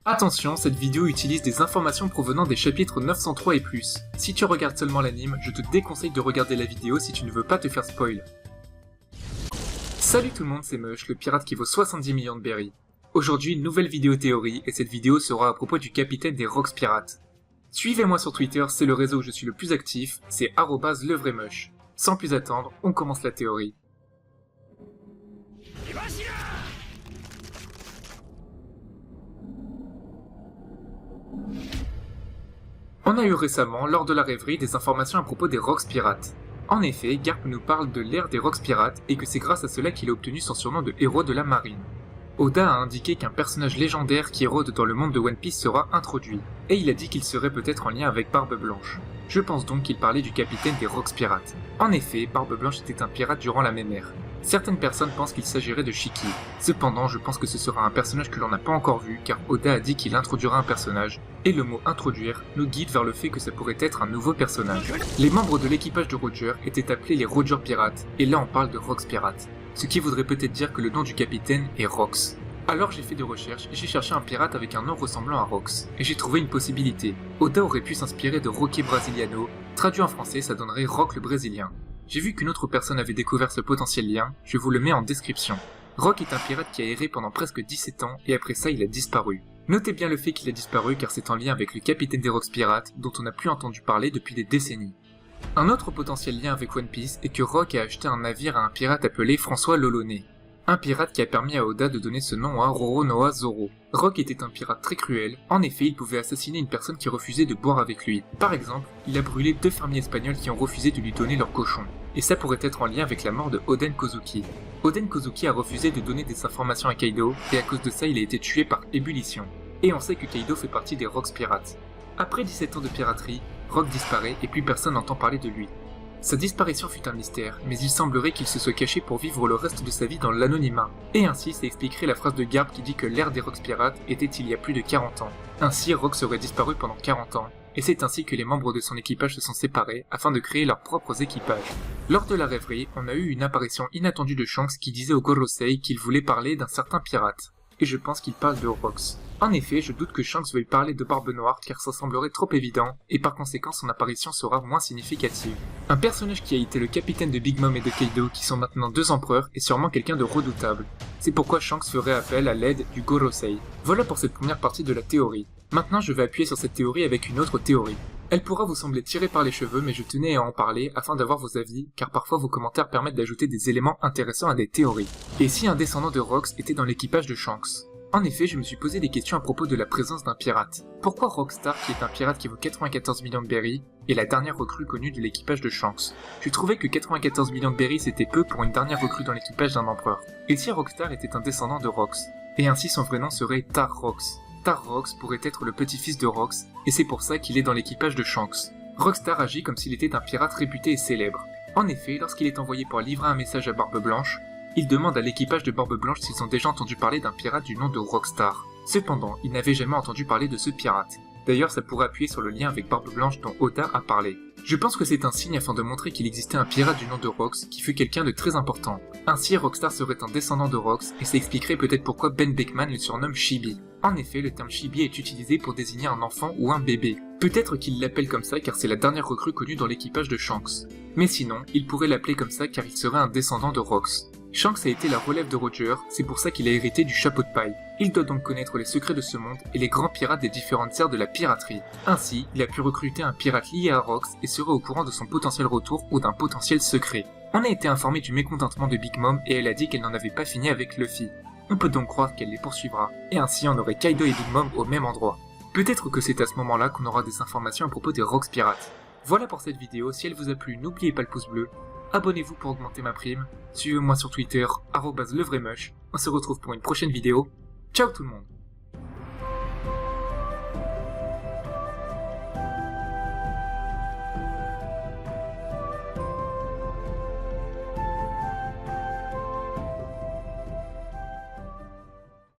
Attention, cette vidéo utilise des informations provenant des chapitres 903 et plus. Si tu regardes seulement l'anime, je te déconseille de regarder la vidéo si tu ne veux pas te faire spoil. Salut tout le monde, c'est Mush, le pirate qui vaut 70 millions de berries. Aujourd'hui, une nouvelle vidéo théorie, et cette vidéo sera à propos du capitaine des Rocks Pirates. Suivez-moi sur Twitter, c'est le réseau où je suis le plus actif, c'est @levraiemush. Sans plus attendre, on commence la théorie. On a eu récemment, lors de la rêverie, des informations à propos des Rocks Pirates. En effet, Garp nous parle de l'ère des Rocks Pirates et que c'est grâce à cela qu'il a obtenu son surnom de héros de la marine. Oda a indiqué qu'un personnage légendaire qui rôde dans le monde de One Piece sera introduit, et il a dit qu'il serait peut-être en lien avec Barbe Blanche. Je pense donc qu'il parlait du capitaine des Rocks Pirates. En effet, Barbe Blanche était un pirate durant la même ère. Certaines personnes pensent qu'il s'agirait de Shiki. Cependant, je pense que ce sera un personnage que l'on n'a pas encore vu, car Oda a dit qu'il introduira un personnage, et le mot introduire nous guide vers le fait que ça pourrait être un nouveau personnage. Les membres de l'équipage de Roger étaient appelés les Roger Pirates, et là on parle de Rocks Pirates. Ce qui voudrait peut-être dire que le nom du capitaine est Rox. Alors j'ai fait des recherches et j'ai cherché un pirate avec un nom ressemblant à Rox, et j'ai trouvé une possibilité. Oda aurait pu s'inspirer de Roque Brasiliano, traduit en français ça donnerait Rock le Brésilien. J'ai vu qu'une autre personne avait découvert ce potentiel lien, je vous le mets en description. Rock est un pirate qui a erré pendant presque 17 ans et après ça il a disparu. Notez bien le fait qu'il a disparu car c'est en lien avec le capitaine des Rocks Pirates dont on n'a plus entendu parler depuis des décennies. Un autre potentiel lien avec One Piece est que Rock a acheté un navire à un pirate appelé François Lolonais. Un pirate qui a permis à Oda de donner ce nom à Roronoa Zoro. Rock était un pirate très cruel, en effet il pouvait assassiner une personne qui refusait de boire avec lui. Par exemple, il a brûlé 2 fermiers espagnols qui ont refusé de lui donner leur cochon. Et ça pourrait être en lien avec la mort de Oden Kozuki. Oden Kozuki a refusé de donner des informations à Kaido, et à cause de ça il a été tué par ébullition. Et on sait que Kaido fait partie des Rocks Pirates. Après 17 ans de piraterie, Rock disparaît et plus personne n'entend parler de lui. Sa disparition fut un mystère, mais il semblerait qu'il se soit caché pour vivre le reste de sa vie dans l'anonymat. Et ainsi, ça expliquerait la phrase de Garp qui dit que l'ère des Rocks Pirates était il y a plus de 40 ans. Ainsi, Rock serait disparu pendant 40 ans, et c'est ainsi que les membres de son équipage se sont séparés afin de créer leurs propres équipages. Lors de la rêverie, on a eu une apparition inattendue de Shanks qui disait au Gorosei qu'il voulait parler d'un certain pirate. Et je pense qu'il parle de Rox. En effet, je doute que Shanks veuille parler de Barbe Noire car ça semblerait trop évident, et par conséquent son apparition sera moins significative. Un personnage qui a été le capitaine de Big Mom et de Kaido, qui sont maintenant 2 empereurs, est sûrement quelqu'un de redoutable. C'est pourquoi Shanks ferait appel à l'aide du Gorosei. Voilà pour cette première partie de la théorie. Maintenant je vais appuyer sur cette théorie avec une autre théorie. Elle pourra vous sembler tirée par les cheveux, mais je tenais à en parler afin d'avoir vos avis, car parfois vos commentaires permettent d'ajouter des éléments intéressants à des théories. Et si un descendant de Rox était dans l'équipage de Shanks ? En effet, je me suis posé des questions à propos de la présence d'un pirate. Pourquoi Rockstar, qui est un pirate qui vaut 94 millions de berries, est la dernière recrue connue de l'équipage de Shanks? Je trouvais que 94 millions de berries c'était peu pour une dernière recrue dans l'équipage d'un empereur. Et si Rockstar était un descendant de Rox? Et ainsi son vrai nom serait Tar Rox. Tar Rox pourrait être le petit-fils de Rox, et c'est pour ça qu'il est dans l'équipage de Shanks. Rockstar agit comme s'il était un pirate réputé et célèbre. En effet, lorsqu'il est envoyé pour livrer un message à Barbe Blanche, il demande à l'équipage de Barbe Blanche s'ils ont déjà entendu parler d'un pirate du nom de Rockstar. Cependant, ils n'avaient jamais entendu parler de ce pirate. D'ailleurs, ça pourrait appuyer sur le lien avec Barbe Blanche dont Oda a parlé. Je pense que c'est un signe afin de montrer qu'il existait un pirate du nom de Rox qui fut quelqu'un de très important. Ainsi, Rockstar serait un descendant de Rox et ça expliquerait peut-être pourquoi Ben Beckman le surnomme Chibi. En effet, le terme Chibi est utilisé pour désigner un enfant ou un bébé. Peut-être qu'il l'appelle comme ça car c'est la dernière recrue connue dans l'équipage de Shanks. Mais sinon, il pourrait l'appeler comme ça car il serait un descendant de Rox. Shanks a été la relève de Roger, c'est pour ça qu'il a hérité du chapeau de paille. Il doit donc connaître les secrets de ce monde et les grands pirates des différentes aires de la piraterie. Ainsi, il a pu recruter un pirate lié à Rox et serait au courant de son potentiel retour ou d'un potentiel secret. On a été informé du mécontentement de Big Mom et elle a dit qu'elle n'en avait pas fini avec Luffy. On peut donc croire qu'elle les poursuivra, et ainsi on aurait Kaido et Big Mom au même endroit. Peut-être que c'est à ce moment-là qu'on aura des informations à propos des Rocks Pirates. Voilà pour cette vidéo, si elle vous a plu, n'oubliez pas le pouce bleu. Abonnez-vous pour augmenter ma prime, suivez-moi sur Twitter, @levraiemush. On se retrouve pour une prochaine vidéo. Ciao tout le monde!